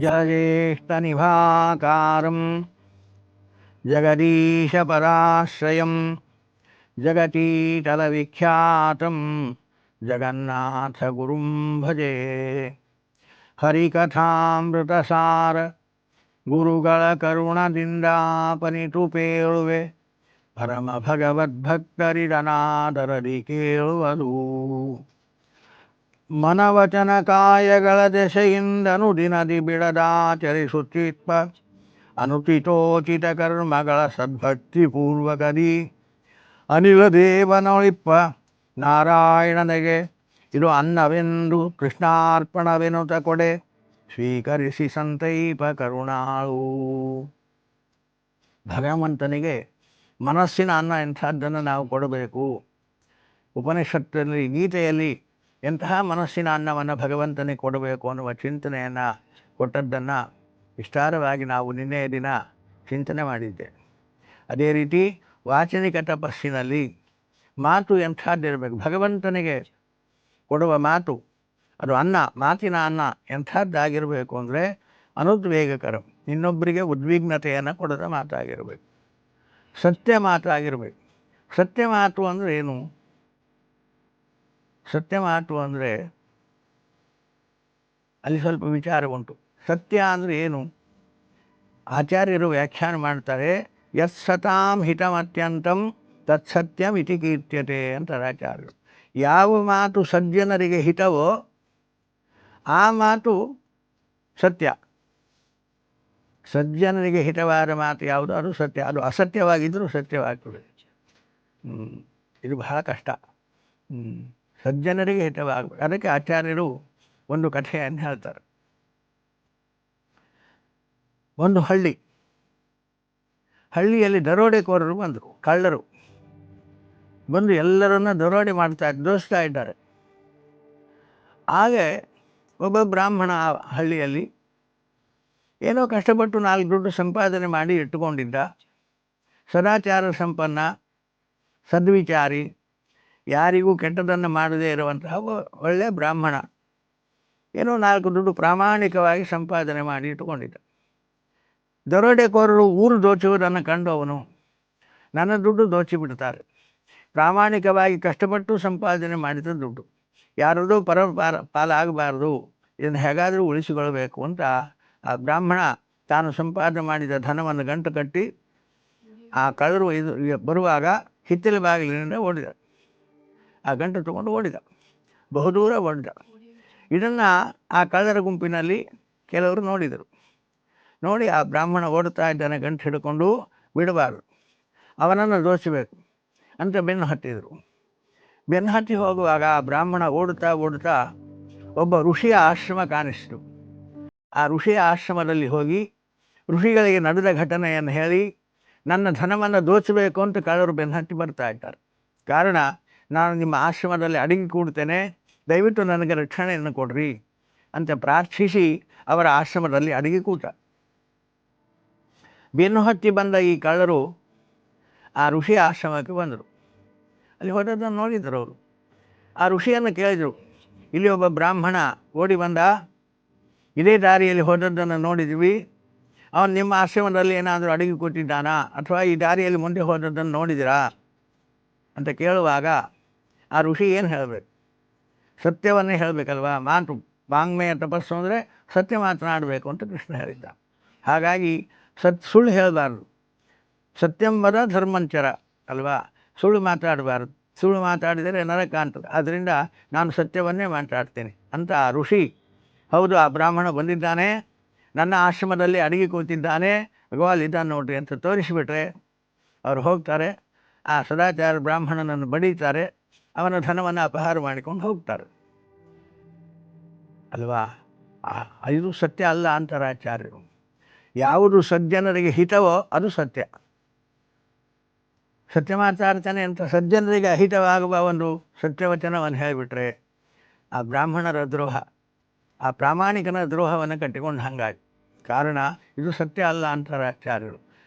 ಜಗದೇಷ್ಟನಿಭಾಕಾರಂ ಜಗದೀಶಪರಾಶ್ರಯಂ ಜಗತೀತಲವಿಖ್ಯಾತಂ ಜಗನ್ನಾಥಗುರುಂ ಭಜೆ. ಹರಿಕಥಾಮೃತಸಾರ ಗುರುಗಳ ಕರುಣದಿಂದ ಪೇಳುವೆ, ಪರಮ ಭಗವದ್ಭಕ್ತರಿದನಾದರದಿ ಕೇಳುವುದು. ಮನವಚನ ಕಾಯಗಳ ದೆಸೆಯಿಂದನು ದಿನದಿ ಬಿಡದಾಚರಿಸುತ್ತಿಪ್ಪ ಅನುಚಿತೋಚಿತ ಕರ್ಮಗಳ ಸದ್ಭಕ್ತಿಪೂರ್ವಕದಿ ಅನಿಲ ದೇವನೊಳಿಪ್ಪ ನಾರಾಯಣನಿಗೆ ಇದು ಅನ್ನವೆಂದು ಕೃಷ್ಣಾರ್ಪಣವೆನುತ ಕೊಡೆ ಸ್ವೀಕರಿಸಿ ಸಂತೈಪ ಕರುಣಾಳು. ಭಗವಂತನಿಗೆ ಮನಸ್ಸಿನ ಅನ್ನ ಎಂಥದ್ದನ್ನು ನಾವು ಕೊಡಬೇಕು. ಉಪನಿಷತ್ತಿನಲ್ಲಿ ಗೀತೆಯಲ್ಲಿ ಎಂತಹ ಮನಸ್ಸಿನ ಅನ್ನವನ್ನು ಭಗವಂತನಿಗೆ ಕೊಡಬೇಕು ಅನ್ನುವ ಚಿಂತನೆಯನ್ನು ಕೊಟ್ಟದ್ದನ್ನು ವಿಸ್ತಾರವಾಗಿ ನಾವು ನಿನ್ನೆಯ ದಿನ ಚಿಂತನೆ ಮಾಡಿದ್ದೆ. ಅದೇ ರೀತಿ ವಾಚನಿಕ ತಪಸ್ಸಿನಲ್ಲಿ ಮಾತು ಎಂಥದ್ದಿರಬೇಕು. ಭಗವಂತನಿಗೆ ಕೊಡುವ ಮಾತು ಅದು ಅನ್ನ, ಮಾತಿನ ಅನ್ನ ಎಂಥದ್ದಾಗಿರಬೇಕು ಅಂದರೆ ಅನುದ್ವೇಗಕರ, ಇನ್ನೊಬ್ಬರಿಗೆ ಉದ್ವಿಗ್ನತೆಯನ್ನು ಕೊಡದ ಮಾತಾಗಿರಬೇಕು, ಸತ್ಯ ಮಾತಾಗಿರಬೇಕು. ಸತ್ಯ ಮಾತು ಅಂದರೆ ಏನು? ಸತ್ಯ ಮಾತು ಅಂದರೆ ಅಲ್ಲಿ ಸ್ವಲ್ಪ ವಿಚಾರ ಉಂಟು. ಸತ್ಯ ಅಂದರೆ ಏನು? ಆಚಾರ್ಯರು ವ್ಯಾಖ್ಯಾನ ಮಾಡ್ತಾರೆ, ಯತ್ ಸತಾಂ ಹಿತಮತ್ಯಂತಂ ತತ್ಸತ್ಯಂ ಇತಿ ಕೀರ್ತ್ಯತೆ ಅಂತಾರೆ ಆಚಾರ್ಯರು. ಯಾವ ಮಾತು ಸಜ್ಜನರಿಗೆ ಹಿತವೋ ಆ ಮಾತು ಸತ್ಯ. ಸಜ್ಜನರಿಗೆ ಹಿತವಾದ ಮಾತು ಯಾವುದು ಅದು ಸತ್ಯ. ಅದು ಅಸತ್ಯವಾಗಿದ್ದರೂ ಸತ್ಯವಾಗ್ತದೆ. ಇದು ಬಹಳ ಕಷ್ಟ. ಸಜ್ಜನರಿಗೆ ಹಿತವಾಗಬೇಕು. ಅದಕ್ಕೆ ಆಚಾರ್ಯರು ಒಂದು ಕಥೆಯನ್ನು ಹೇಳ್ತಾರೆ. ಒಂದು ಹಳ್ಳಿಯಲ್ಲಿ ದರೋಡೆಕೋರರು ಬಂದರು, ಕಳ್ಳರು ಬಂದು ಎಲ್ಲರನ್ನ ದರೋಡೆ ದೋಸ್ತಾ ಇದ್ದಾರೆ. ಹಾಗೆ ಒಬ್ಬ ಬ್ರಾಹ್ಮಣ ಆ ಹಳ್ಳಿಯಲ್ಲಿ ಏನೋ ಕಷ್ಟಪಟ್ಟು 4 ದುಡ್ಡು ಸಂಪಾದನೆ ಮಾಡಿ ಇಟ್ಟುಕೊಂಡಿದ್ದ, ಸದಾಚಾರ ಸಂಪನ್ನ, ಸದ್ವಿಚಾರಿ, ಯಾರಿಗೂ ಕೆಟ್ಟದನ್ನು ಮಾಡದೇ ಇರುವಂತಹ ಒಳ್ಳೆಯ ಬ್ರಾಹ್ಮಣ. ಏನೋ 4 ದುಡ್ಡು ಪ್ರಾಮಾಣಿಕವಾಗಿ ಸಂಪಾದನೆ ಮಾಡಿ ಇಟ್ಟುಕೊಂಡಿದ್ದ. ದರೋಡೆಕೋರರು ಊರು ದೋಚುವುದನ್ನು ಕಂಡು ಅವನು, ನನ್ನ ದುಡ್ಡು ದೋಚಿಬಿಡ್ತಾರೆ, ಪ್ರಾಮಾಣಿಕವಾಗಿ ಕಷ್ಟಪಟ್ಟು ಸಂಪಾದನೆ ಮಾಡಿದ ದುಡ್ಡು ಯಾರದೂ ಪಾಲಾಗಬಾರ್ದು, ಇದನ್ನು ಹೇಗಾದರೂ ಉಳಿಸಿಕೊಳ್ಬೇಕು ಅಂತ ಆ ಬ್ರಾಹ್ಮಣ ತಾನು ಸಂಪಾದನೆ ಮಾಡಿದ ಧನವನ್ನು ಗಂಟು ಕಟ್ಟಿ ಆ ಕಳ್ಳರು ಬರುವಾಗ ಹಿತ್ತಲ ಬಾಗಿಲಿನಿಂದ ಓಡಿದ. ಆ ಗಂಟು ತಗೊಂಡು ಓಡಿದ, ಬಹುದೂರ ಓಡಿದ. ಇದನ್ನು ಆ ಕಳ್ಳರ ಗುಂಪಿನಲ್ಲಿ ಕೆಲವರು ನೋಡಿದರು. ನೋಡಿ ಆ ಬ್ರಾಹ್ಮಣ ಓಡ್ತಾ ಇದ್ದಾನೆ ಗಂಟು ಹಿಡ್ಕೊಂಡು, ಬಿಡಬಾರ್ದು, ಅವನನ್ನು ದೋಚಬೇಕು ಅಂತ ಬೆನ್ನು ಹತ್ತಿದರು. ಬೆನ್ನು ಹತ್ತಿ ಹೋಗುವಾಗ ಆ ಬ್ರಾಹ್ಮಣ ಓಡುತ್ತಾ ಒಬ್ಬ ಋಷಿಯ ಆಶ್ರಮ ಕಾಣಿಸಿತು. ಆ ಋಷಿಯ ಆಶ್ರಮದಲ್ಲಿ ಹೋಗಿ ಋಷಿಗಳಿಗೆ ನಡೆದ ಘಟನೆಯನ್ನು ಹೇಳಿ, ನನ್ನ ಧನವನ್ನು ದೋಚಬೇಕು ಅಂತ ಕಳ್ಳರು ಬೆನ್ನು ಹತ್ತಿ ಬರ್ತಾ ಇದ್ದಾರೆ, ಕಾರಣ ನಾನು ನಿಮ್ಮ ಆಶ್ರಮದಲ್ಲಿ ಅಡಗಿ ಕೂಡ್ತೇನೆ, ದಯವಿಟ್ಟು ನನಗೆ ರಕ್ಷಣೆಯನ್ನು ಕೊಡ್ರಿ ಅಂತ ಪ್ರಾರ್ಥಿಸಿ ಅವರ ಆಶ್ರಮದಲ್ಲಿ ಅಡಗಿ ಕೂತ. ಬೆನ್ನು ಹತ್ತಿ ಬಂದ ಈ ಕಳ್ಳರು ಆ ಋಷಿಯ ಆಶ್ರಮಕ್ಕೆ ಬಂದರು. ಅಲ್ಲಿ ಹೋದದ್ದನ್ನು ನೋಡಿದರು ಅವರು. ಆ ಋಷಿಯನ್ನು ಕೇಳಿದರು, ಇಲ್ಲಿ ಒಬ್ಬ ಬ್ರಾಹ್ಮಣ ಓಡಿ ಬಂದ, ಇದೇ ದಾರಿಯಲ್ಲಿ ಹೋದದ್ದನ್ನು ನೋಡಿದ್ವಿ, ಅವನು ನಿಮ್ಮ ಆಶ್ರಮದಲ್ಲಿ ಏನಾದರೂ ಅಡಗಿ ಕೂತಿದ್ದಾನಾ ಅಥವಾ ಈ ದಾರಿಯಲ್ಲಿ ಮುಂದೆ ಹೋದದ್ದನ್ನು ನೋಡಿದಿರಾ ಅಂತ ಕೇಳುವಾಗ ಆ ಋಷಿ ಏನು ಹೇಳಬೇಕು? ಸತ್ಯವನ್ನೇ ಹೇಳಬೇಕಲ್ವಾ. ಮಾತು ವಾಂಗ್ಮಯ ತಪಸ್ಸು ಅಂದರೆ ಸತ್ಯ ಮಾತನಾಡಬೇಕು ಅಂತ ಕೃಷ್ಣ ಹೇಳಿದ್ದ. ಹಾಗಾಗಿ ಸುಳ್ಳು ಹೇಳಬಾರ್ದು. ಸತ್ಯಂ ವದ ಧರ್ಮಂಚರ ಅಲ್ವಾ, ಸುಳ್ಳು ಮಾತಾಡಬಾರ್ದು. ಸುಳ್ಳು ಮಾತಾಡಿದರೆ ನರಕ ಅಂತದೆ. ಆದ್ದರಿಂದ ನಾನು ಸತ್ಯವನ್ನೇ ಮಾತಾಡ್ತೇನೆ ಅಂತ ಆ ಋಷಿ, ಹೌದು ಆ ಬ್ರಾಹ್ಮಣ ಬಂದಿದ್ದಾನೆ, ನನ್ನ ಆಶ್ರಮದಲ್ಲಿ ಅಡಗಿ ಕೂತಿದ್ದಾನೆ, ಭಗವಾನ್ ನೋಡ್ರಿ ಅಂತ ತೋರಿಸಿಬಿಟ್ರೆ ಅವರು ಹೋಗ್ತಾರೆ. ಆ ಸದಾಚಾರ ಬ್ರಾಹ್ಮಣನನ್ನು ಬಡೀತಾರೆ, ಅವನ ಧನವನ್ನು ಅಪಹಾರ ಮಾಡಿಕೊಂಡು ಹೋಗ್ತಾರೆ ಅಲ್ವಾ. ಇದು ಸತ್ಯ ಅಲ್ಲ ಅಂತಾರೆ ಆಚಾರ್ಯರು. ಯಾವುದು ಸಜ್ಜನರಿಗೆ ಹಿತವೋ ಅದು ಸತ್ಯ. ಸತ್ಯ ಮಾತಾಡ್ತಾನೆ ಅಂತ ಸಜ್ಜನರಿಗೆ ಅಹಿತವಾಗುವ ಒಂದು ಸತ್ಯವಚನವನ್ನು ಹೇಳಿಬಿಟ್ರೆ ಆ ಬ್ರಾಹ್ಮಣರ ದ್ರೋಹ, ಆ ಪ್ರಾಮಾಣಿಕನ ದ್ರೋಹವನ್ನು ಕಟ್ಟಿಕೊಂಡು ಹಂಗಾಗಿ. ಕಾರಣ ಇದು ಸತ್ಯ ಅಲ್ಲ ಅಂತಾರೆ ಆಚಾರ್ಯರು.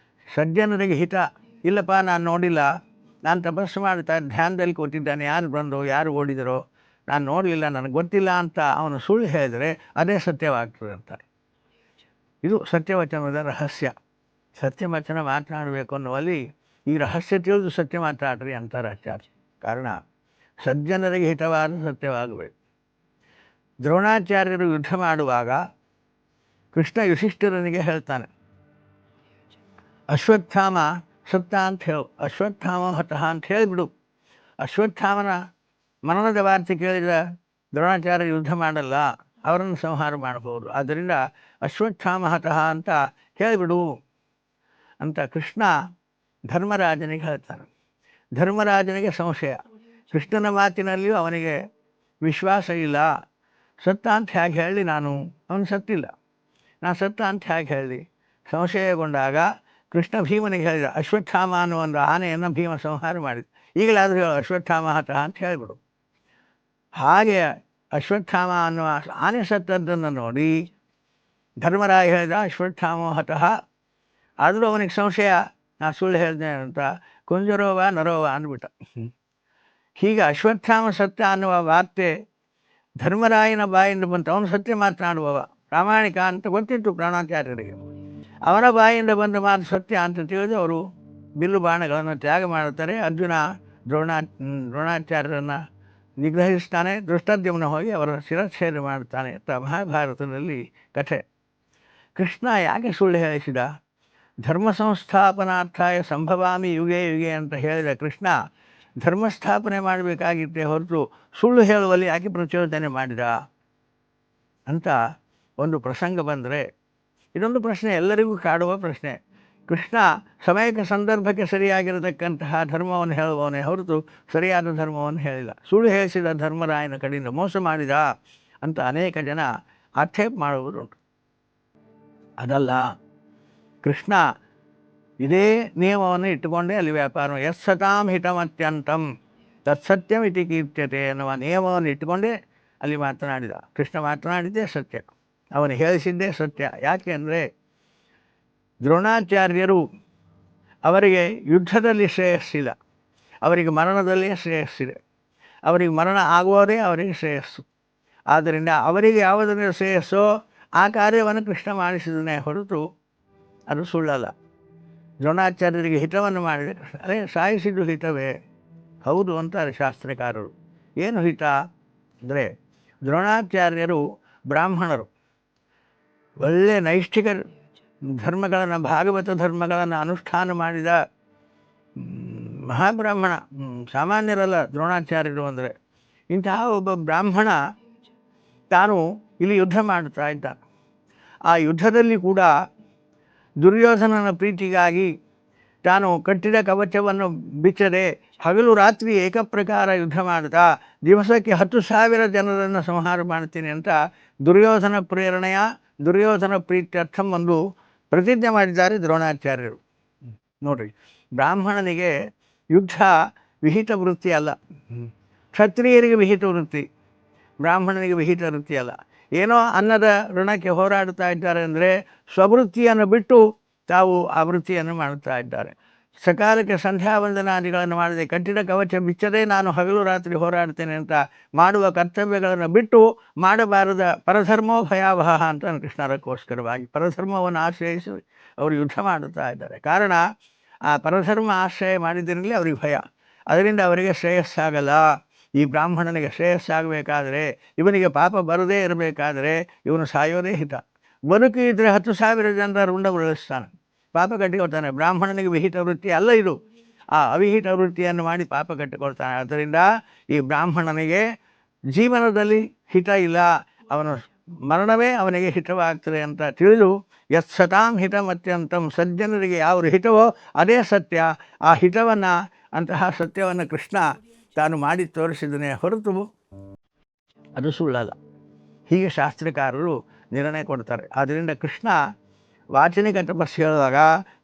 ಸಜ್ಜನರಿಗೆ ಹಿತ ಇಲ್ಲಪ್ಪ, ನಾನು ನೋಡಿಲ್ಲ, ನಾನು ತಪಸ್ಸು ಮಾಡ್ತಾ ಧ್ಯಾನದಲ್ಲಿ ಕೂತಿದ್ದಾನೆ, ಯಾರು ಬಂದೋ ಯಾರು ಓಡಿದರೋ ನಾನು ನೋಡಲಿಲ್ಲ, ನನಗೆ ಗೊತ್ತಿಲ್ಲ ಅಂತ ಅವನು ಸುಳ್ಳು ಹೇಳಿದರೆ ಅದೇ ಸತ್ಯವಾಗ್ತದೆ ಅಂತಾರೆ. ಇದು ಸತ್ಯವಚನದ ರಹಸ್ಯ. ಸತ್ಯವಚನ ಮಾತನಾಡಬೇಕು ಅನ್ನುವಲ್ಲಿ ಈ ರಹಸ್ಯ ತಿಳಿದು ಸತ್ಯ ಮಾತಾಡ್ರಿ ಅಂತಾರೆ ಆಚಾರ್ಯ. ಕಾರಣ ಸಜ್ಜನರಿಗೆ ಹಿತವಾದ ಸತ್ಯವಾಗಬೇಕು. ದ್ರೋಣಾಚಾರ್ಯರು ಯುದ್ಧ ಮಾಡುವಾಗ ಕೃಷ್ಣ ಯುಧಿಷ್ಠಿರನಿಗೆ ಹೇಳ್ತಾನೆ, ಅಶ್ವತ್ಥಾಮ ಸತ್ತ ಅಂತ ಹೇಳು, ಅಶ್ವತ್ಥಾಮ ಹತಃ ಅಂತ ಹೇಳಿಬಿಡು. ಅಶ್ವತ್ಥಾಮನ ಮರಣದ ವಾರ್ತೆ ಕೇಳಿದ ದ್ರೋಣಾಚಾರ್ಯ ಯುದ್ಧ ಮಾಡಲ್ಲ, ಅವರನ್ನು ಸಂಹಾರ ಮಾಡಬಹುದು. ಆದ್ದರಿಂದ ಅಶ್ವತ್ಥಾಮ ಹತಃ ಅಂತ ಹೇಳಿಬಿಡು ಅಂತ ಕೃಷ್ಣ ಧರ್ಮರಾಜನಿಗೆ ಹೇಳ್ತಾನೆ. ಧರ್ಮರಾಜನಿಗೆ ಸಂಶಯ, ಕೃಷ್ಣನ ಮಾತಿನಲ್ಲಿಯೂ ಅವನಿಗೆ ವಿಶ್ವಾಸ ಇಲ್ಲ. ಸತ್ತ ಅಂತ ಹೇಗೆ ಹೇಳಿ, ಅವನು ಸತ್ತಿಲ್ಲ, ನಾನು ಸತ್ತ ಅಂತ ಹೇಗೆ ಹೇಳಿ ಸಂಶಯಗೊಂಡಾಗ ಕೃಷ್ಣ ಭೀಮನಿಗೆ ಹೇಳಿದ, ಅಶ್ವತ್ಥಾಮ ಅನ್ನುವ ಒಂದು ಆನೆಯನ್ನು ಭೀಮ ಸಂಹಾರ ಮಾಡಿದ, ಈಗಲಾದರೂ ಹೇಳು ಅಶ್ವತ್ಥಾಮ ಹತಃ ಅಂತ ಹೇಳಿಬಿಡು. ಹಾಗೆ ಅಶ್ವತ್ಥಾಮ ಅನ್ನುವ ಆನೆ ಸತ್ತದ್ದನ್ನು ನೋಡಿ ಧರ್ಮರಾಯ ಹೇಳಿದ ಅಶ್ವತ್ಥಾಮ ಹತಃ. ಆದರೂ ಅವನಿಗೆ ಸಂಶಯ, ನಾ ಸುಳ್ಳು ಹೇಳಿದೆ ಅಂತ, ಕುಂಜರೋವ ನರೋವ ಅಂದ್ಬಿಟ್ಟ. ಹೀಗೆ ಅಶ್ವತ್ಥಾಮ ಸತ್ಯ ಅನ್ನುವ ವಾರ್ತೆ ಧರ್ಮರಾಯನ ಬಾಯಿಂದ ಬಂತು. ಅವನು ಸತ್ಯ ಮಾತನಾಡುವವ, ಪ್ರಾಮಾಣಿಕ ಅಂತ ಗೊತ್ತಿತ್ತು ದ್ರೋಣಾಚಾರ್ಯರಿಗೆ. ಅವನ ಬಾಯಿಂದ ಬಂದ ಮಾತು ಸತ್ಯ ಅಂತ ತಿಳಿದು ಅವರು ಬಿಲ್ಲು ಬಾಣಗಳನ್ನು ತ್ಯಾಗ ಮಾಡುತ್ತಾರೆ. ಅರ್ಜುನ ದ್ರೋಣಾಚಾರ್ಯರನ್ನು ನಿಗ್ರಹಿಸ್ತಾನೆ, ದೃಷ್ಟದ್ಯುಮ್ನ ಹೋಗಿ ಅವರ ಶಿರಚ್ಛೇದ ಮಾಡ್ತಾನೆ ಅಂತ ಮಹಾಭಾರತದಲ್ಲಿ ಕಥೆ. ಕೃಷ್ಣ ಯಾಕೆ ಸುಳ್ಳು ಹೇಳಿಸಿದ? ಧರ್ಮ ಸಂಸ್ಥಾಪನಾರ್ಥಾಯ ಸಂಭವಾಮಿ ಯುಗೆ ಯುಗೆ ಅಂತ ಹೇಳಿದ ಕೃಷ್ಣ ಧರ್ಮಸ್ಥಾಪನೆ ಮಾಡಬೇಕಾಗಿತ್ತೇ ಹೊರತು ಸುಳ್ಳು ಹೇಳುವಲ್ಲಿ ಯಾಕೆ ಪ್ರಚೋದನೆ ಮಾಡಿದ ಅಂತ ಒಂದು ಪ್ರಸಂಗ ಬಂದರೆ, ಇದೊಂದು ಪ್ರಶ್ನೆ ಎಲ್ಲರಿಗೂ ಕಾಡುವ ಪ್ರಶ್ನೆ. ಕೃಷ್ಣ ಸಮಯಕ್ಕೆ ಸಂದರ್ಭಕ್ಕೆ ಸರಿಯಾಗಿರತಕ್ಕಂತಹ ಧರ್ಮವನ್ನು ಹೇಳುವವನೇ ಹೊರತು ಸರಿಯಾದ ಧರ್ಮವನ್ನು ಹೇಳಿಲ್ಲ. ಸುಳ್ಳು ಹೇಳಿಸಿದ ಧರ್ಮರಾಯನ ಕಡೆಯಿಂದ ಮೋಸ ಮಾಡಿದ ಅಂತ ಅನೇಕ ಜನ ಆಕ್ಷೇಪ ಮಾಡುವುದುಂಟು. ಅದಲ್ಲ, ಕೃಷ್ಣ ಇದೇ ನಿಯಮವನ್ನು ಇಟ್ಟುಕೊಂಡೇ ಅಲ್ಲಿ ವ್ಯಾಪಾರ, ಯತ್ಸತಾಂ ಹಿತಮತ್ಯಂತಂ ತತ್ಸತ್ಯಂ ಇತಿ ಕೀರ್ತ್ಯತೆ ಎನ್ನುವ ನಿಯಮವನ್ನು ಇಟ್ಟುಕೊಂಡೇ ಅಲ್ಲಿ ಮಾತನಾಡಿದ. ಕೃಷ್ಣ ಮಾತನಾಡಿದ್ದೇ ಸತ್ಯ, ಅವನು ಹೇಳಿಸಿದ್ದೇ ಸತ್ಯ. ಯಾಕೆ ಅಂದರೆ ದ್ರೋಣಾಚಾರ್ಯರು ಅವರಿಗೆ ಯುದ್ಧದಲ್ಲಿ ಶ್ರೇಯಸ್ಸಿಲ್ಲ, ಅವರಿಗೆ ಮರಣದಲ್ಲೇ ಶ್ರೇಯಸ್ಸಿದೆ. ಅವರಿಗೆ ಮರಣ ಆಗುವುದೇ ಅವರಿಗೆ ಶ್ರೇಯಸ್ಸು. ಆದ್ದರಿಂದ ಅವರಿಗೆ ಯಾವುದರಿಂದ ಶ್ರೇಯಸ್ಸೋ ಆ ಕಾರ್ಯವನ್ನು ಕೃಷ್ಣ ಮಾಡಿಸಿದನೇ ಹೊರತು ಅದು ಸುಳ್ಳಲ್ಲ. ದ್ರೋಣಾಚಾರ್ಯರಿಗೆ ಹಿತವನ್ನು ಮಾಡಿದೆ ಕೃಷ್ಣ. ಅದೇ ಸಾಯಿಸಿದ್ದು ಹಿತವೇ? ಹೌದು ಅಂತಾರೆ ಶಾಸ್ತ್ರಕಾರರು. ಏನು ಹಿತ ಅಂದರೆ, ದ್ರೋಣಾಚಾರ್ಯರು ಬ್ರಾಹ್ಮಣರು, ಒಳ್ಳೆಯ ನೈಷ್ಠಿಕ ಧರ್ಮಗಳನ್ನು, ಭಾಗವತ ಧರ್ಮಗಳನ್ನು ಅನುಷ್ಠಾನ ಮಾಡಿದ ಮಹಾಬ್ರಾಹ್ಮಣ, ಸಾಮಾನ್ಯರಲ್ಲ ದ್ರೋಣಾಚಾರ್ಯರು ಅಂದರೆ. ಇಂತಹ ಒಬ್ಬ ಬ್ರಾಹ್ಮಣ ತಾನು ಇಲ್ಲಿ ಯುದ್ಧ ಮಾಡ್ತಾ ಇದ್ದ. ಆ ಯುದ್ಧದಲ್ಲಿ ಕೂಡ ದುರ್ಯೋಧನನ ಪ್ರೀತಿಗಾಗಿ ತಾನು ಕಟ್ಟಿದ ಕವಚವನ್ನು ಬಿಚ್ಚದೆ ಹಗಲು ರಾತ್ರಿ ಏಕಪ್ರಕಾರ ಯುದ್ಧ ಮಾಡ್ತಾ ದಿವಸಕ್ಕೆ 10,000 ಜನರನ್ನು ಸಂಹಾರ ಮಾಡ್ತೀನಿ ಅಂತ ದುರ್ಯೋಧನ ಪ್ರೇರಣೆಯ, ದುರ್ಯೋಧನ ಪ್ರೀತ್ಯರ್ಥಂ ಒಂದು ಪ್ರತಿಜ್ಞೆ ಮಾಡಿದ್ದಾರೆ ದ್ರೋಣಾಚಾರ್ಯರು. ನೋಡ್ರಿ, ಬ್ರಾಹ್ಮಣನಿಗೆ ಯುದ್ಧ ವಿಹಿತ ವೃತ್ತಿ ಅಲ್ಲ, ಕ್ಷತ್ರಿಯರಿಗೆ ವಿಹಿತ ವೃತ್ತಿ, ಬ್ರಾಹ್ಮಣನಿಗೆ ವಿಹಿತ ವೃತ್ತಿ ಅಲ್ಲ. ಏನೋ ಅನ್ನದ ಋಣಕ್ಕೆ ಹೋರಾಡ್ತಾ ಇದ್ದಾರೆ ಅಂದರೆ ಸ್ವವೃತ್ತಿಯನ್ನು ಬಿಟ್ಟು ತಾವು ಆ ವೃತ್ತಿಯನ್ನು ಮಾಡುತ್ತಾ ಇದ್ದಾರೆ. ಸಕಾಲಕ್ಕೆ ಸಂಧ್ಯಾವಂದನಾದಿಗಳನ್ನು ಮಾಡದೆ, ಕಟ್ಟಿದ ಕವಚ ಬಿಚ್ಚದೆ ನಾನು ಹಗಲು ರಾತ್ರಿ ಹೋರಾಡ್ತೇನೆ ಅಂತ ಮಾಡುವ ಕರ್ತವ್ಯಗಳನ್ನು ಬಿಟ್ಟು ಮಾಡಬಾರದ ಪರಧರ್ಮೋ ಭಯಾವಹ ಅಂತ ಕೃಷ್ಣರಕ್ಕೋಸ್ಕರವಾಗಿ ಪರಧರ್ಮವನ್ನು ಆಶ್ರಯಿಸಿ ಅವರು ಯುದ್ಧ ಮಾಡುತ್ತಾ ಇದ್ದಾರೆ. ಕಾರಣ ಆ ಪರಧರ್ಮ ಆಶ್ರಯ ಮಾಡಿದ್ದರಲ್ಲಿ ಅವರಿಗೆ ಭಯ, ಅದರಿಂದ ಅವರಿಗೆ ಶ್ರೇಯಸ್ಸಾಗಲ್ಲ. ಈ ಬ್ರಾಹ್ಮಣನಿಗೆ ಶ್ರೇಯಸ್ಸಾಗಬೇಕಾದರೆ, ಇವನಿಗೆ ಪಾಪ ಬರದೇ ಇರಬೇಕಾದರೆ ಇವನು ಸಾಯೋದೇ ಹಿತ. ಬದುಕಿದ್ರೆ 10,000 ಜನರ ರುಂಡ ಉರುಳಿಸ್ತಾನೆ, ಪಾಪ ಕಟ್ಟಿಕೊಳ್ತಾನೆ. ಬ್ರಾಹ್ಮಣನಿಗೆ ವಿಹಿತ ವೃತ್ತಿ ಅಲ್ಲ ಇದು, ಆ ಅವಿಹಿತ ವೃತ್ತಿಯನ್ನು ಮಾಡಿ ಪಾಪ ಕಟ್ಟಿಕೊಳ್ತಾನೆ. ಆದ್ದರಿಂದ ಈ ಬ್ರಾಹ್ಮಣನಿಗೆ ಜೀವನದಲ್ಲಿ ಹಿತ ಇಲ್ಲ, ಅವನ ಮರಣವೇ ಅವನಿಗೆ ಹಿತವಾಗ್ತದೆ ಅಂತ ತಿಳಿದು ಯತ್ಸತಾಂ ಹಿತಮತ್ಯಂತಂ, ಸಜ್ಜನರಿಗೆ ಯಾವ ಹಿತವೋ ಅದೇ ಸತ್ಯ. ಆ ಹಿತವನ್ನು, ಅಂತಹ ಸತ್ಯವನ್ನು ಕೃಷ್ಣ ತಾನು ಮಾಡಿ ತೋರಿಸಿದನೇ ಹೊರತು ಅದು ಸುಳ್ಳಲ್ಲ. ಹೀಗೆ ಶಾಸ್ತ್ರಕಾರರು ನಿರ್ಣಯ ಕೊಡ್ತಾರೆ. ಆದ್ದರಿಂದ ಕೃಷ್ಣ ವಾಚನಿಕ ತಪಸ್ಸು ಹೇಳುವಾಗ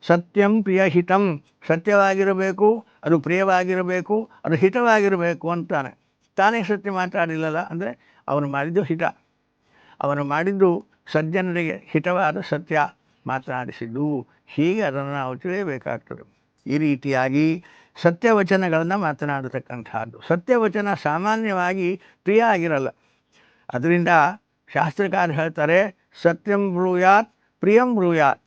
ಸತ್ಯಂ ಪ್ರಿಯ ಹಿತಂ, ಸತ್ಯವಾಗಿರಬೇಕು, ಅದು ಪ್ರಿಯವಾಗಿರಬೇಕು, ಅದು ಹಿತವಾಗಿರಬೇಕು ಅಂತಾನೆ. ತಾನೇ ಸತ್ಯ ಮಾತಾಡಿಲ್ಲಲ್ಲ, ಅಂದರೆ ಅವನು ಮಾಡಿದ್ದು ಹಿತ, ಅವನು ಮಾಡಿದ್ದು ಸಜ್ಜನರಿಗೆ ಹಿತವಾದ ಸತ್ಯ ಮಾತನಾಡಿಸಿದ್ದು. ಹೀಗೆ ಅದನ್ನು ನಾವು ತಿಳಿಯಬೇಕಾಗ್ತದೆ. ಈ ರೀತಿಯಾಗಿ ಸತ್ಯವಚನಗಳನ್ನು ಮಾತನಾಡತಕ್ಕಂಥದ್ದು. ಸತ್ಯವಚನ ಸಾಮಾನ್ಯವಾಗಿ ಪ್ರಿಯ ಆಗಿರಲ್ಲ. ಅದರಿಂದ ಶಾಸ್ತ್ರಕಾರ ಹೇಳ್ತಾರೆ, ಸತ್ಯಂ ಬ್ರೂಯಾತ್ ಪ್ರಿಯಂ ಬ್ರೂಯಾತ್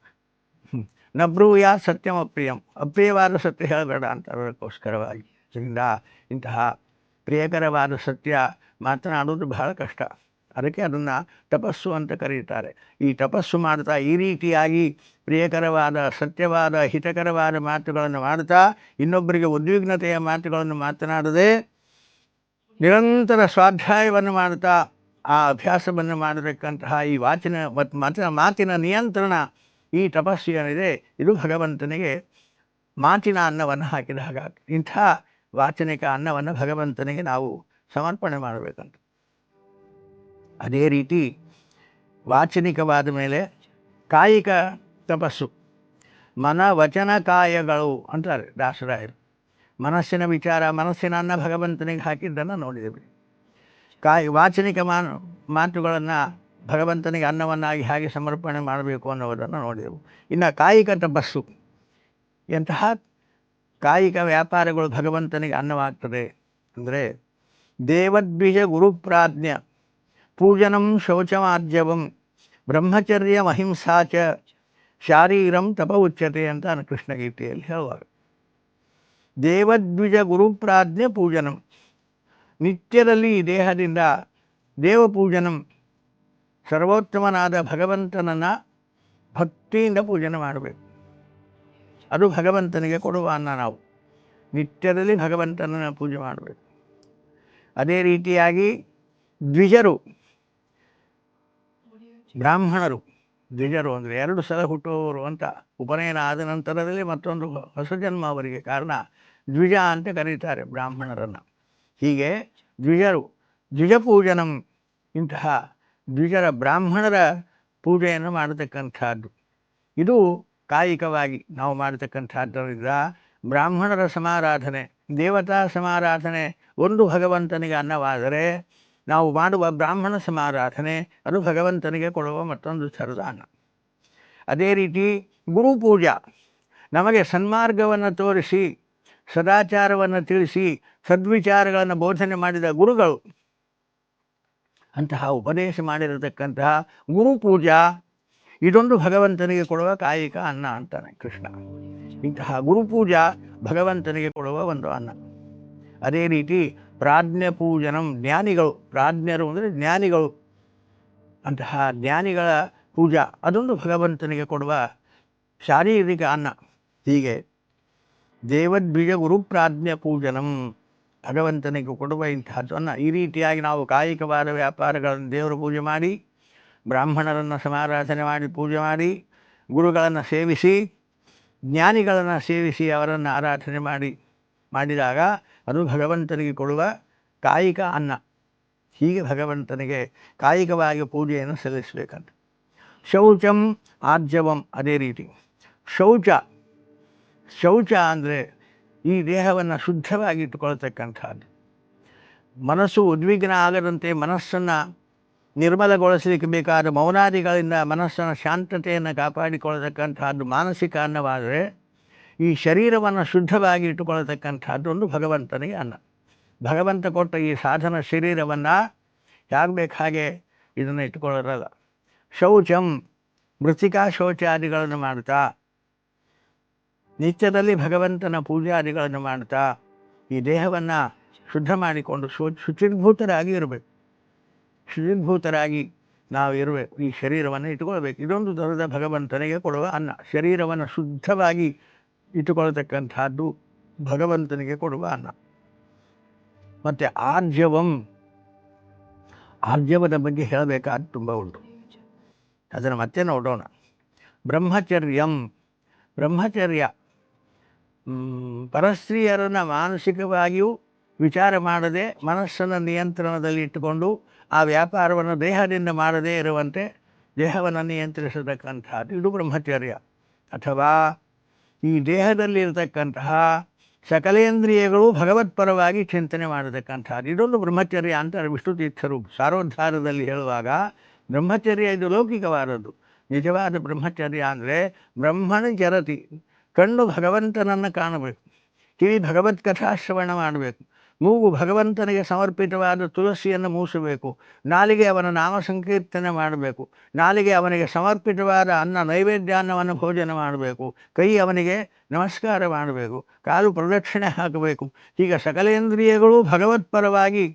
ನ ಬ್ರೂಯಾತ್ ಸತ್ಯಂ ಅಪ್ರಿಯಂ, ಅಪ್ರಿಯವಾದ ಸತ್ಯ ಹೇಳಬೇಡ ಅಂತ ಅದಕ್ಕೋಸ್ಕರವಾಗಿ. ಇದರಿಂದ ಇಂತಹ ಪ್ರಿಯಕರವಾದ ಸತ್ಯ ಮಾತನಾಡೋದು ಬಹಳ ಕಷ್ಟ. ಅದಕ್ಕೆ ಅದನ್ನು ತಪಸ್ಸು ಅಂತ ಕರೀತಾರೆ. ಈ ತಪಸ್ಸು ಮಾಡ್ತಾ ಈ ರೀತಿಯಾಗಿ ಪ್ರಿಯಕರವಾದ ಸತ್ಯವಾದ ಹಿತಕರವಾದ ಮಾತುಗಳನ್ನು ಮಾಡ್ತಾ ಇನ್ನೊಬ್ಬರಿಗೆ ಉದ್ವಿಗ್ನತೆಯ ಮಾತುಗಳನ್ನು ಮಾತನಾಡದೆ ನಿರಂತರ ಸ್ವಾಧ್ಯಾಯವನ್ನು ಮಾಡ್ತಾ ಆ ಅಭ್ಯಾಸವನ್ನು ಮಾಡತಕ್ಕಂತಹ ಈ ಮಾತಿನ ನಿಯಂತ್ರಣ, ಈ ತಪಸ್ಸು ಏನಿದೆ ಇದು ಭಗವಂತನಿಗೆ ಮಾತಿನ ಅನ್ನವನ್ನು ಹಾಕಿದ ಹಾಗಾಗಿ ಇಂಥ ವಾಚನಿಕ ಅನ್ನವನ್ನು ಭಗವಂತನಿಗೆ ನಾವು ಸಮರ್ಪಣೆ ಮಾಡಬೇಕಂತ. ಅದೇ ರೀತಿ ವಾಚನಿಕವಾದ ಮೇಲೆ ಕಾಯಿಕ ತಪಸ್ಸು, ಮನ ವಚನ ಕಾಯಗಳು ಅಂತಾರೆ ದಾಸರಾಯರು. ಮನಸ್ಸಿನ ವಿಚಾರ, ಮನಸ್ಸಿನ ಅನ್ನ ಭಗವಂತನಿಗೆ ಹಾಕಿದ್ದನ್ನು ನೋಡಿದ್ದೇವೆ. ವಾಚನಿಕ ಮಾತುಗಳನ್ನು ಭಗವಂತನಿಗೆ ಅನ್ನವನ್ನಾಗಿ ಹಾಗೆ ಸಮರ್ಪಣೆ ಮಾಡಬೇಕು ಅನ್ನೋದನ್ನು ನೋಡಿದೆವು. ಇನ್ನು ಕಾಯಿಕ ತಪಸ್ಸು, ಎಂತಹ ಕಾಯಿಕ ವ್ಯಾಪಾರಗಳು ಭಗವಂತನಿಗೆ ಅನ್ನವಾಗ್ತದೆ ಅಂದರೆ ದೇವದ್ವಿಜ ಗುರುಪ್ರಾಜ್ಞ ಪೂಜನಂ ಶೌಚಮಾರ್ಜವಂ ಬ್ರಹ್ಮಚರ್ಯ ಅಹಿಂಸಾಚ ಶಾರೀರಂ ತಪ ಉಚ್ಯತೆ ಅಂತ ಕೃಷ್ಣಗೀತೆಯಲ್ಲಿ ಹೇಳುವಾಗ, ದೇವದ್ವಿಜ ಗುರುಪ್ರಾಜ್ಞೆ ಪೂಜನಂ, ನಿತ್ಯದಲ್ಲಿ ಈ ದೇಹದಿಂದ ದೇವಪೂಜನಂ, ಸರ್ವೋತ್ತಮನಾದ ಭಗವಂತನನ್ನು ಭಕ್ತಿಯಿಂದ ಪೂಜನೆ ಮಾಡಬೇಕು. ಅದು ಭಗವಂತನಿಗೆ ಕೊಡುವ ಅನ್ನ. ನಾವು ನಿತ್ಯದಲ್ಲಿ ಭಗವಂತನನ್ನು ಪೂಜೆ ಮಾಡಬೇಕು. ಅದೇ ರೀತಿಯಾಗಿ ದ್ವಿಜರು, ಬ್ರಾಹ್ಮಣರು, ದ್ವಿಜರು ಅಂದರೆ 2 ಸಲ ಹುಟ್ಟುವವರು ಅಂತ. ಉಪನಯನ ಆದ ನಂತರದಲ್ಲಿ ಮತ್ತೊಂದು ಹೊಸ ಜನ್ಮ ಅವರಿಗೆ, ಕಾರಣ ದ್ವಿಜ ಅಂತ ಕರೀತಾರೆ ಬ್ರಾಹ್ಮಣರನ್ನು. ಹೀಗೆ ದ್ವಿಜರು, ದ್ವಿಜಪೂಜನಂ, ಇಂತಹ ದ್ವಿಜರ ಬ್ರಾಹ್ಮಣರ ಪೂಜೆಯನ್ನು ಮಾಡತಕ್ಕಂಥದ್ದು ಇದು ಕಾಯಿಕವಾಗಿ ನಾವು ಮಾಡತಕ್ಕಂಥದ್ದರಿಂದ ಬ್ರಾಹ್ಮಣರ ಸಮಾರಾಧನೆ, ದೇವತಾ ಸಮಾರಾಧನೆ ಒಂದು ಭಗವಂತನಿಗೆ ಅನ್ನವಾದರೆ, ನಾವು ಮಾಡುವ ಬ್ರಾಹ್ಮಣ ಸಮಾರಾಧನೆ ಅದು ಭಗವಂತನಿಗೆ ಕೊಡುವ ಮತ್ತೊಂದು ಥರದ ಅನ್ನ. ಅದೇ ರೀತಿ ಗುರುಪೂಜಾ, ನಮಗೆ ಸನ್ಮಾರ್ಗವನ್ನು ತೋರಿಸಿ ಸದಾಚಾರವನ್ನು ತಿಳಿಸಿ ಸದ್ವಿಚಾರಗಳನ್ನು ಬೋಧನೆ ಮಾಡಿದ ಗುರುಗಳು, ಅಂತಹ ಉಪದೇಶ ಮಾಡಿರತಕ್ಕಂತಹ ಗುರುಪೂಜಾ ಇದೊಂದು ಭಗವಂತನಿಗೆ ಕೊಡುವ ಕಾಯಿಕ ಅನ್ನ ಅಂತಾನೆ ಕೃಷ್ಣ. ಇಂತಹ ಗುರುಪೂಜಾ ಭಗವಂತನಿಗೆ ಕೊಡುವ ಒಂದು ಅನ್ನ. ಅದೇ ರೀತಿ ಪ್ರಾಜ್ಞ ಪೂಜನಂ, ಜ್ಞಾನಿಗಳು, ಪ್ರಾಜ್ಞರು ಅಂದರೆ ಜ್ಞಾನಿಗಳು, ಅಂತಹ ಜ್ಞಾನಿಗಳ ಪೂಜಾ ಅದೊಂದು ಭಗವಂತನಿಗೆ ಕೊಡುವ ಶಾರೀರಿಕ ಅನ್ನ. ಹೀಗೆ ದೇವದ್ವಿಜ ಗುರುಪ್ರಾಜ್ಞ ಪೂಜನಂ, ಭಗವಂತನಿಗೆ ಕೊಡುವ ಇಂತಹದ್ದು ಅನ್ನ. ಈ ರೀತಿಯಾಗಿ ನಾವು ಕಾಯಿಕವಾದ ವ್ಯಾಪಾರಗಳನ್ನು ದೇವರ ಪೂಜೆ ಮಾಡಿ, ಬ್ರಾಹ್ಮಣರನ್ನು ಸಮಾರಾಧನೆ ಮಾಡಿ ಪೂಜೆ ಮಾಡಿ, ಗುರುಗಳನ್ನು ಸೇವಿಸಿ, ಜ್ಞಾನಿಗಳನ್ನು ಸೇವಿಸಿ ಅವರನ್ನು ಆರಾಧನೆ ಮಾಡಿದಾಗ ಅದು ಭಗವಂತನಿಗೆ ಕೊಡುವ ಕಾಯಿಕ ಅನ್ನ. ಹೀಗೆ ಭಗವಂತನಿಗೆ ಕಾಯಿಕವಾಗಿ ಪೂಜೆಯನ್ನು ಸಲ್ಲಿಸಬೇಕಂತ. ಶೌಚಂ ಆರ್ಜವಂ, ಅದೇ ರೀತಿ ಶೌಚ ಅಂದರೆ ಈ ದೇಹವನ್ನು ಶುದ್ಧವಾಗಿ ಇಟ್ಟುಕೊಳ್ತಕ್ಕಂಥದ್ದು. ಮನಸ್ಸು ಉದ್ವಿಗ್ನ ಆಗದಂತೆ ಮನಸ್ಸನ್ನು ನಿರ್ಮಲಗೊಳಿಸಲಿಕ್ಕೆ ಬೇಕಾದ ಮೌನಾದಿಗಳಿಂದ ಮನಸ್ಸನ್ನು ಶಾಂತತೆಯನ್ನು ಕಾಪಾಡಿಕೊಳ್ಳತಕ್ಕಂಥದ್ದು ಮಾನಸಿಕ ಅನ್ನವಾದರೆ, ಈ ಶರೀರವನ್ನು ಶುದ್ಧವಾಗಿ ಇಟ್ಟುಕೊಳ್ಳತಕ್ಕಂಥದ್ದು ಒಂದು ಭಗವಂತನಿಗೆ ಅನ್ನ. ಭಗವಂತ ಕೊಟ್ಟ ಈ ಸಾಧನ ಶರೀರವನ್ನು ಹೇಗೆ ಬೇಕು ಹಾಗೆ ಇದನ್ನು ಇಟ್ಟುಕೊಳ್ಳೋರಲ್ಲ. ಶೌಚಂ, ಮೃತ್ತಿಕಾ ಶೌಚಾದಿಗಳನ್ನು ಮಾಡ್ತಾ ನಿತ್ಯದಲ್ಲಿ ಭಗವಂತನ ಪೂಜಾದಿಗಳನ್ನು ಮಾಡ್ತಾ ಈ ದೇಹವನ್ನು ಶುದ್ಧ ಮಾಡಿಕೊಂಡು ಶುಚಿರ್ಭೂತರಾಗಿ ಇರಬೇಕು. ಶುಚಿರ್ಭೂತರಾಗಿ ನಾವು ಇರಬೇಕು, ಈ ಶರೀರವನ್ನು ಇಟ್ಟುಕೊಳ್ಬೇಕು. ಇದೊಂದು ದೊಡ್ಡ ಭಗವಂತನಿಗೆ ಕೊಡುವ ಅನ್ನ. ಶರೀರವನ್ನು ಶುದ್ಧವಾಗಿ ಇಟ್ಟುಕೊಳ್ತಕ್ಕಂಥದ್ದು ಭಗವಂತನಿಗೆ ಕೊಡುವ ಅನ್ನ. ಮತ್ತು ಆರ್ಜವದ ಬಗ್ಗೆ ಹೇಳಬೇಕಾದ ತುಂಬ ಉಂಟು, ಅದನ್ನು ಮತ್ತೆ ನೋಡೋಣ. ಬ್ರಹ್ಮಚರ್ಯ ಪರಸ್ತ್ರೀಯರನ್ನು ಮಾನಸಿಕವಾಗಿಯೂ ವಿಚಾರ ಮಾಡದೆ ಮನಸ್ಸನ್ನು ನಿಯಂತ್ರಣದಲ್ಲಿ ಇಟ್ಟುಕೊಂಡು ಆ ವ್ಯಾಪಾರವನ್ನು ದೇಹದಿಂದ ಮಾಡದೇ ಇರುವಂತೆ ದೇಹವನ್ನು ನಿಯಂತ್ರಿಸತಕ್ಕಂಥದ್ದು ಇದು ಬ್ರಹ್ಮಚರ್ಯ. ಅಥವಾ ಈ ದೇಹದಲ್ಲಿರತಕ್ಕಂತಹ ಸಕಲೇಂದ್ರಿಯಗಳು ಭಗವತ್ಪರವಾಗಿ ಚಿಂತನೆ ಮಾಡತಕ್ಕಂಥದ್ದು ಇದೊಂದು ಬ್ರಹ್ಮಚರ್ಯ ಅಂತ ವಿಷ್ಣು ತೀರ್ಥರು ಸಾರೋದ್ಧಾರದಲ್ಲಿ ಹೇಳುವಾಗ, ಬ್ರಹ್ಮಚರ್ಯ ಇದು ಲೌಕಿಕವಾದದ್ದು. ನಿಜವಾದ ಬ್ರಹ್ಮಚರ್ಯ ಅಂದರೆ ಬ್ರಹ್ಮಣ ಚರತಿ, ಕಣ್ಣು ಭಗವಂತನನ್ನು ಕಾಣಬೇಕು, ಕಿವಿ ಭಗವತ್ ಕಥಾಶ್ರವಣ ಮಾಡಬೇಕು, ಮೂಗು ಭಗವಂತನಿಗೆ ಸಮರ್ಪಿತವಾದ ತುಳಸಿಯನ್ನು ಮೂಸಬೇಕು. ನಾಲಿಗೆ ಅವನ ನಾಮ ಸಂಕೀರ್ತನೆ ಮಾಡಬೇಕು. ನಾಲಿಗೆ ಅವನಿಗೆ ಸಮರ್ಪಿತವಾದ ಅನ್ನ ನೈವೇದ್ಯಾನ್ನವನ್ನು ಭೋಜನ ಮಾಡಬೇಕು. ಕೈ ಅವನಿಗೆ ನಮಸ್ಕಾರ ಮಾಡಬೇಕು. ಕಾಲು ಪ್ರದಕ್ಷಿಣೆ ಹಾಕಬೇಕು. ಹೀಗೆ ಸಕಲೇಂದ್ರಿಯಗಳು ಭಗವತ್ಪರವಾಗಿ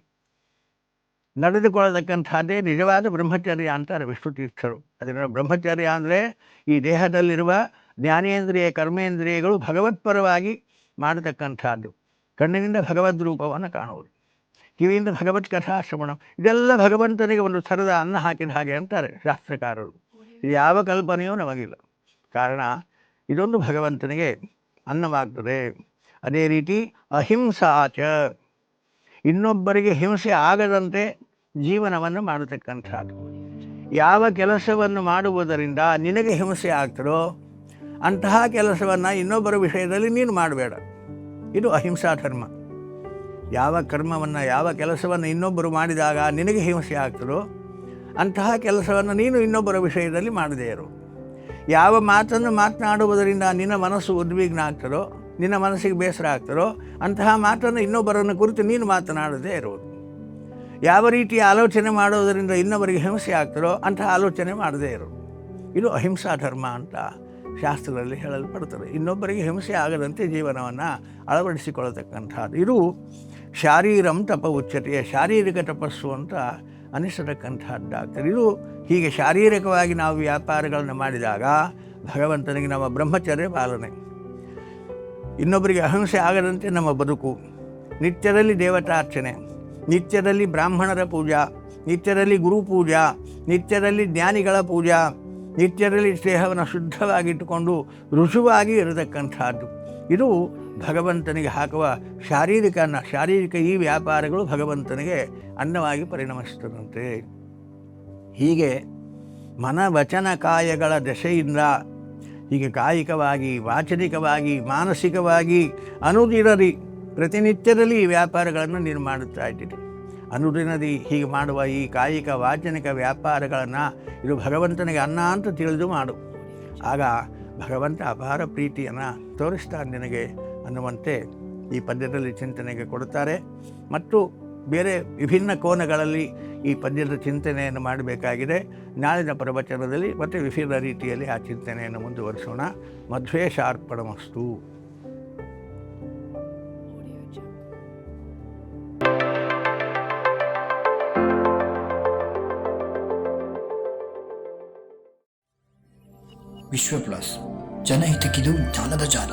ನಡೆದುಕೊಳ್ಳತಕ್ಕಂಥದ್ದೇ ನಿಜವಾದ ಬ್ರಹ್ಮಚರ್ಯ ಅಂತಾರೆ ವಿಷ್ಣು ತೀರ್ಥರು. ಅದರಿಂದ ಬ್ರಹ್ಮಚರ್ಯ ಅಂದರೆ ಈ ದೇಹದಲ್ಲಿರುವ ಜ್ಞಾನೇಂದ್ರಿಯ ಕರ್ಮೇಂದ್ರಿಯಗಳು ಭಗವತ್ಪರವಾಗಿ ಮಾಡತಕ್ಕಂಥದ್ದು. ಕಣ್ಣಿನಿಂದ ಭಗವದ್ ರೂಪವನ್ನು ಕಾಣುವುದು, ಕಿವಿಯಿಂದ ಭಗವತ್ ಕಥಾಶ್ರವಣ, ಇದೆಲ್ಲ ಭಗವಂತನಿಗೆ ಒಂದು ಥರದ ಅನ್ನ ಹಾಕಿದ ಹಾಗೆ ಅಂತಾರೆ ಶಾಸ್ತ್ರಕಾರರು. ಇದು ಯಾವ ಕಲ್ಪನೆಯೂ ನಮಗಿಲ್ಲ. ಕಾರಣ ಇದೊಂದು ಭಗವಂತನಿಗೆ ಅನ್ನವಾಗ್ತದೆ. ಅದೇ ರೀತಿ ಅಹಿಂಸಾಚ, ಇನ್ನೊಬ್ಬರಿಗೆ ಹಿಂಸೆ ಆಗದಂತೆ ಜೀವನವನ್ನು ಮಾಡತಕ್ಕಂಥದ್ದು. ಯಾವ ಕೆಲಸವನ್ನು ಮಾಡುವುದರಿಂದ ನಿನಗೆ ಹಿಂಸೆ ಆಗ್ತದೋ ಅಂತಹ ಕೆಲಸವನ್ನು ಇನ್ನೊಬ್ಬರ ವಿಷಯದಲ್ಲಿ ನೀನು ಮಾಡಬೇಡ. ಇದು ಅಹಿಂಸಾ ಧರ್ಮ. ಯಾವ ಕರ್ಮವನ್ನು, ಯಾವ ಕೆಲಸವನ್ನು ಇನ್ನೊಬ್ಬರು ಮಾಡಿದಾಗ ನಿನಗೆ ಹಿಂಸೆ ಆಗ್ತದೋ ಅಂತಹ ಕೆಲಸವನ್ನು ನೀನು ಇನ್ನೊಬ್ಬರ ವಿಷಯದಲ್ಲಿ ಮಾಡದೇ ಇರು. ಯಾವ ಮಾತನ್ನು ಮಾತನಾಡುವುದರಿಂದ ನಿನ್ನ ಮನಸ್ಸು ಉದ್ವಿಗ್ನ ಆಗ್ತದೋ, ನಿನ್ನ ಮನಸ್ಸಿಗೆ ಬೇಸರ ಆಗ್ತದೋ ಅಂತಹ ಮಾತನ್ನು ಇನ್ನೊಬ್ಬರನ್ನು ಕುರಿತು ನೀನು ಮಾತನಾಡದೇ ಇರುವುದು. ಯಾವ ರೀತಿಯ ಆಲೋಚನೆ ಮಾಡೋದರಿಂದ ಇನ್ನೊಬ್ಬರಿಗೆ ಹಿಂಸೆ ಆಗ್ತದೋ ಅಂತಹ ಆಲೋಚನೆ ಮಾಡದೇ ಇರು. ಇದು ಅಹಿಂಸಾ ಧರ್ಮ ಅಂತ ಶಾಸ್ತ್ರದಲ್ಲಿ ಹೇಳಲ್ಪಡ್ತದೆ. ಇನ್ನೊಬ್ಬರಿಗೆ ಹಿಂಸೆ ಆಗದಂತೆ ಜೀವನವನ್ನು ಅಳವಡಿಸಿಕೊಳ್ಳತಕ್ಕಂಥದ್ದು. ಇದು ಶಾರೀರಂ ತಪ ಉಚ್ಯತೆ, ಶಾರೀರಿಕ ತಪಸ್ಸು ಅಂತ ಅನಿಸತಕ್ಕಂಥದ್ದಾಗ್ತದೆ. ಇದು ಹೀಗೆ ಶಾರೀರಿಕವಾಗಿ ನಾವು ವ್ಯಾಪಾರಗಳನ್ನು ಮಾಡಿದಾಗ ಭಗವಂತನಿಗೆ ನಮ್ಮ ಬ್ರಹ್ಮಚರ್ಯ ಪಾಲನೆ, ಇನ್ನೊಬ್ಬರಿಗೆ ಅಹಿಂಸೆ ಆಗದಂತೆ ನಮ್ಮ ಬದುಕು, ನಿತ್ಯದಲ್ಲಿ ದೇವತಾರ್ಚನೆ, ನಿತ್ಯದಲ್ಲಿ ಬ್ರಾಹ್ಮಣರ ಪೂಜಾ, ನಿತ್ಯದಲ್ಲಿ ಗುರು ಪೂಜಾ, ನಿತ್ಯದಲ್ಲಿ ಜ್ಞಾನಿಗಳ ಪೂಜಾ, ನಿತ್ಯದಲ್ಲಿ ದೇಹವನ್ನು ಶುದ್ಧವಾಗಿಟ್ಟುಕೊಂಡು ರುಜುವಾಗಿ ಇರತಕ್ಕಂಥದ್ದು. ಇದು ಭಗವಂತನಿಗೆ ಹಾಕುವ ಶಾರೀರಿಕ ಈ ವ್ಯಾಪಾರಗಳು ಭಗವಂತನಿಗೆ ಅನ್ನವಾಗಿ ಪರಿಣಮಿಸ್ತದಂತೆ. ಹೀಗೆ ಮನ ವಚನ ಕಾಯಗಳ ದಶೆಯಿಂದ ಹೀಗೆ ಕಾಯಿಕವಾಗಿ, ವಾಚನಿಕವಾಗಿ, ಮಾನಸಿಕವಾಗಿ ಅನುದಿನದಿ ಪ್ರತಿನಿತ್ಯದಲ್ಲಿ ಈ ವ್ಯಾಪಾರಗಳನ್ನು ನೀನು ಮಾಡುತ್ತಾ ಇದ್ದೀರಿ. ಅನುದಿನದಿ ಹೀಗೆ ಮಾಡುವ ಈ ಕಾಯಿಕ ವಾಚನಿಕ ವ್ಯಾಪಾರಗಳನ್ನು ಇದು ಭಗವಂತನಿಗೆ ಅನ್ನ ಅಂತ ತಿಳಿದು ಮಾಡು. ಆಗ ಭಗವಂತ ಅಪಾರ ಪ್ರೀತಿಯನ್ನು ತೋರಿಸ್ತಾನೆ ನಿನಗೆ ಅನ್ನುವಂತೆ ಈ ಪದ್ಯದಲ್ಲಿ ಚಿಂತನೆಗೆ ಕೊಡುತ್ತಾರೆ. ಮತ್ತು ಬೇರೆ ವಿಭಿನ್ನ ಕೋನಗಳಲ್ಲಿ ಈ ಪದ್ಯದ ಚಿಂತನೆಯನ್ನು ಮಾಡಬೇಕಾಗಿದೆ. ನಾಳಿನ ಪ್ರವಚನದಲ್ಲಿ ಮತ್ತು ವಿಭಿನ್ನ ರೀತಿಯಲ್ಲಿ ಆ ಚಿಂತನೆಯನ್ನು ಮುಂದುವರಿಸೋಣ. ಮಧ್ವೇಶಾರ್ಪಣಮಸ್ತು. ವಿಶ್ವ ಪ್ಲಸ್, ಜನಹಿತಕ್ಕಿದು ಜ್ಞಾನದ ಜಾಲ.